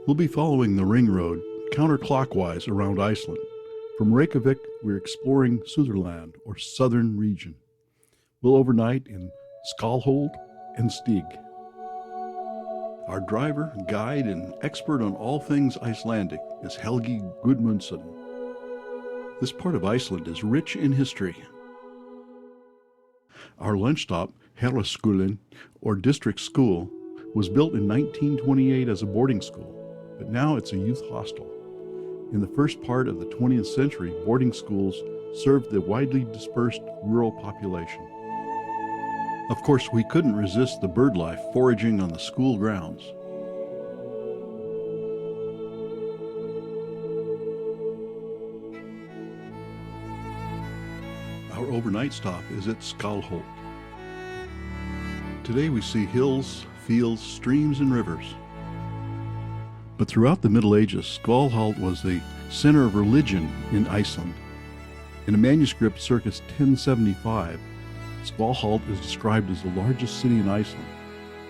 We'll be following the ring road counterclockwise around Iceland. From Reykjavik, we're exploring Suðurland, or southern region. We'll overnight in Skálholt and Stig. Our driver, guide, and expert on all things Icelandic is Helgi Gudmundsson. This part of Iceland is rich in history. Our lunch stop, Héraðsskólinn, or district school, was built in 1928 as a boarding school, but now it's a youth hostel. In the first part of the 20th century, boarding schools served the widely dispersed rural population. Of course, we couldn't resist the bird life foraging on the school grounds. Our overnight stop is at Skálholt. Today we see hills, fields, streams, and rivers. But throughout the Middle Ages, Skálholt was the center of religion in Iceland. In a manuscript circa 1075, Skálholt is described as the largest city in Iceland.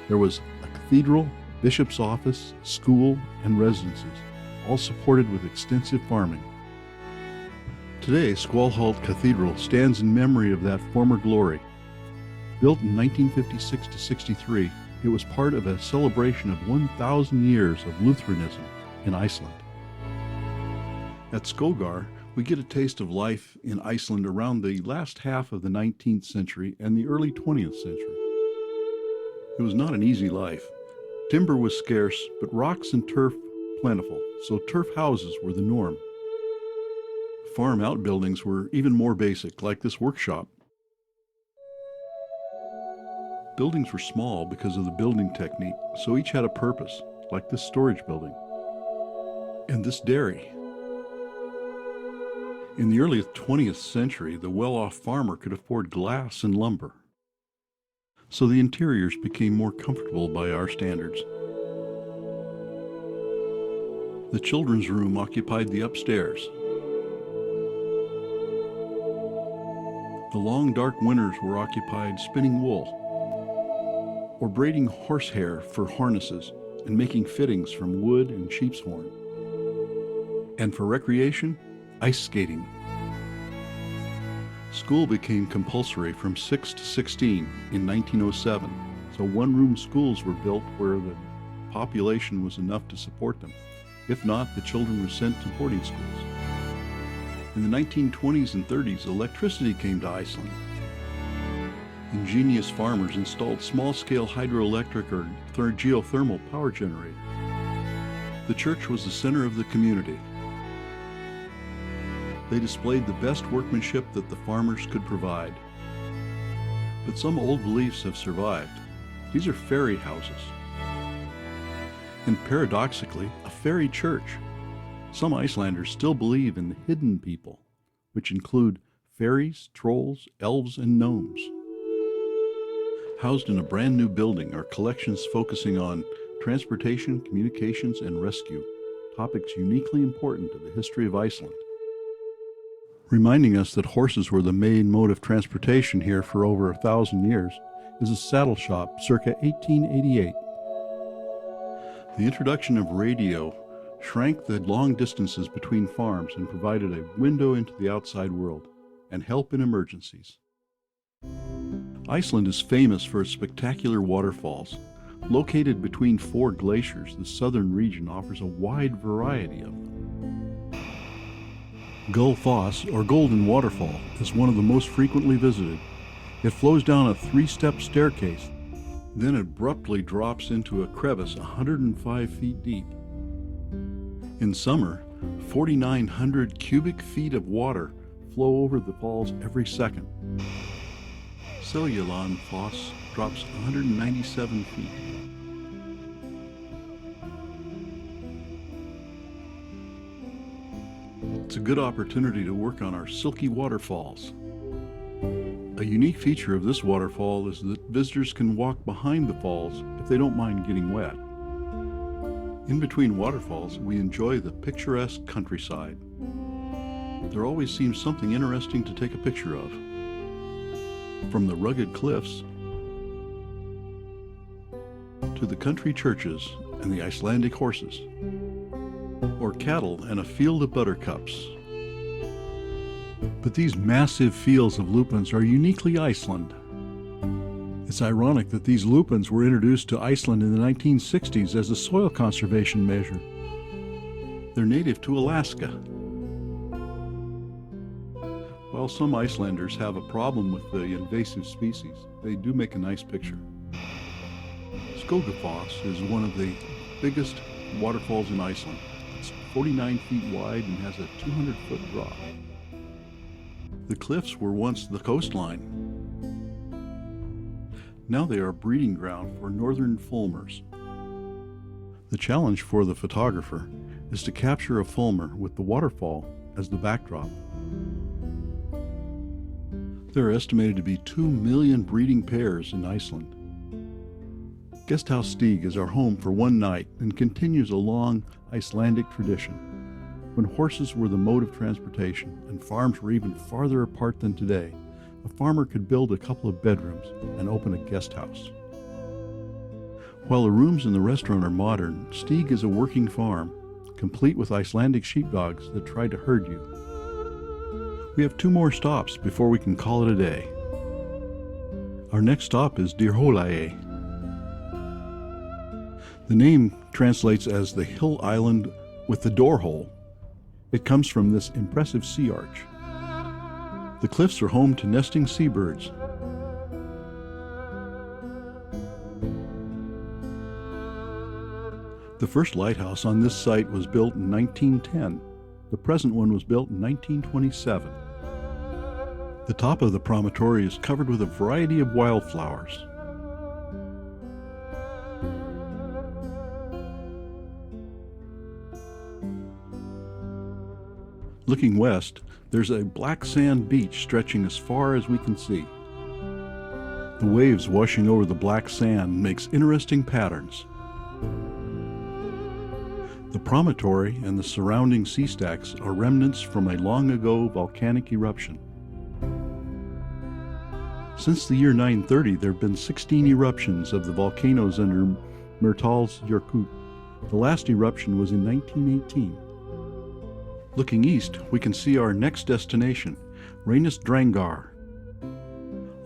There was a cathedral, bishop's office, school, and residences, all supported with extensive farming. Today, Skálholt Cathedral stands in memory of that former glory. Built in 1956-63, it was part of a celebration of 1,000 years of Lutheranism in Iceland. At Skógar, we get a taste of life in Iceland around the last half of the 19th century and the early 20th century. It was not an easy life. Timber was scarce, but rocks and turf plentiful, so turf houses were the norm. Farm outbuildings were even more basic, like this workshop. Buildings were small because of the building technique, so each had a purpose, like this storage building and this dairy. In the early 20th century, the well-off farmer could afford glass and lumber, so the interiors became more comfortable by our standards. The children's room occupied the upstairs. The long dark winters were occupied spinning wool, or braiding horsehair for harnesses and making fittings from wood and sheep's horn. And for recreation, ice skating. School became compulsory from 6 to 16 in 1907, so one-room schools were built where the population was enough to support them. If not, the children were sent to boarding schools. In the 1920s and 30s, electricity came to Iceland. Ingenious farmers installed small-scale hydroelectric or geothermal power generators. The church was the center of the community. They displayed the best workmanship that the farmers could provide. But some old beliefs have survived. These are fairy houses. And paradoxically, a fairy church. Some Icelanders still believe in the hidden people, which include fairies, trolls, elves, and gnomes. Housed in a brand new building are collections focusing on transportation, communications, and rescue, topics uniquely important to the history of Iceland. Reminding us that horses were the main mode of transportation here for over 1,000 years is a saddle shop circa 1888. The introduction of radio shrank the long distances between farms and provided a window into the outside world and help in emergencies. Iceland is famous for its spectacular waterfalls. Located between 4 glaciers, the southern region offers a wide variety of them. Gullfoss, or Golden Waterfall, is one of the most frequently visited. It flows down a 3-step staircase, then abruptly drops into a crevice 105 feet deep. In summer, 4,900 cubic feet of water flow over the falls every second. Seljalandsfoss drops 197 feet. It's a good opportunity to work on our silky waterfalls. A unique feature of this waterfall is that visitors can walk behind the falls if they don't mind getting wet. In between waterfalls, we enjoy the picturesque countryside. There always seems something interesting to take a picture of. From the rugged cliffs to the country churches and the Icelandic horses, or cattle and a field of buttercups. But these massive fields of lupins are uniquely Iceland. It's ironic that these lupins were introduced to Iceland in the 1960s as a soil conservation measure. They're native to Alaska. While some Icelanders have a problem with the invasive species, they do make a nice picture. Skógafoss is one of the biggest waterfalls in Iceland. It's 49 feet wide and has a 200-foot drop. The cliffs were once the coastline. Now they are a breeding ground for northern fulmars. The challenge for the photographer is to capture a fulmar with the waterfall as the backdrop. There are estimated to be 2 million breeding pairs in Iceland. Guesthouse Stig is our home for one night and continues a long Icelandic tradition. When horses were the mode of transportation and farms were even farther apart than today, a farmer could build a couple of bedrooms and open a guest house. While the rooms in the restaurant are modern, Stig is a working farm, complete with Icelandic sheepdogs that try to herd you. We have 2 more stops before we can call it a day. Our next stop is Dyrhólaey. The name translates as the hill island with the door hole. It comes from this impressive sea arch. The cliffs are home to nesting seabirds. The first lighthouse on this site was built in 1910. The present one was built in 1927. The top of the promontory is covered with a variety of wildflowers. Looking west, there's a black sand beach stretching as far as we can see. The waves washing over the black sand makes interesting patterns. The promontory and the surrounding sea stacks are remnants from a long ago volcanic eruption. Since the year 930, there have been 16 eruptions of the volcanoes under Myrtalsjökull. The last eruption was in 1918. Looking east, we can see our next destination, Reynisdrangar.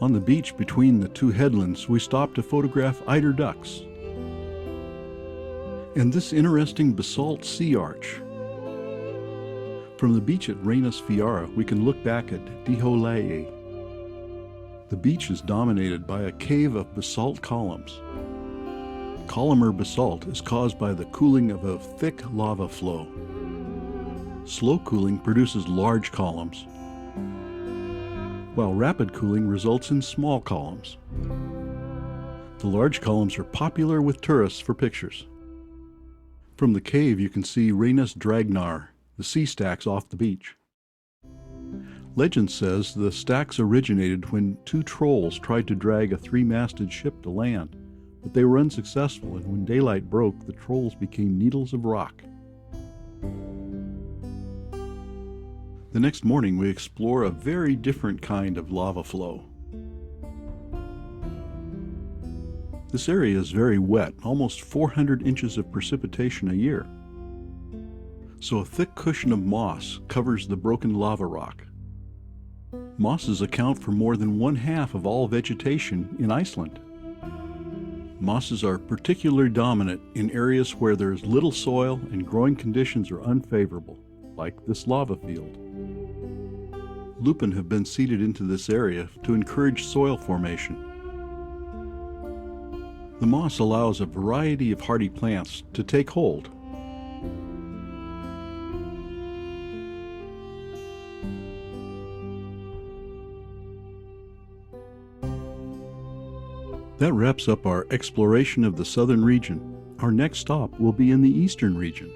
On the beach between the 2 headlands, we stopped to photograph eider ducks. And this interesting basalt sea arch. From the beach at Reynisfjara, we can look back at Dyrhólaey. The beach is dominated by a cave of basalt columns. Columnar basalt is caused by the cooling of a thick lava flow. Slow cooling produces large columns, while rapid cooling results in small columns. The large columns are popular with tourists for pictures. From the cave you can see Reynisdrangar, the sea stacks off the beach. Legend says the stacks originated when 2 trolls tried to drag a 3-masted ship to land, but they were unsuccessful, and when daylight broke, the trolls became needles of rock. The next morning we explore a very different kind of lava flow. This area is very wet, almost 400 inches of precipitation a year. So a thick cushion of moss covers the broken lava rock. Mosses account for more than 1/2 of all vegetation in Iceland. Mosses are particularly dominant in areas where there is little soil and growing conditions are unfavorable, like this lava field. Lupin have been seeded into this area to encourage soil formation. The moss allows a variety of hardy plants to take hold. That wraps up our exploration of the southern region. Our next stop will be in the eastern region.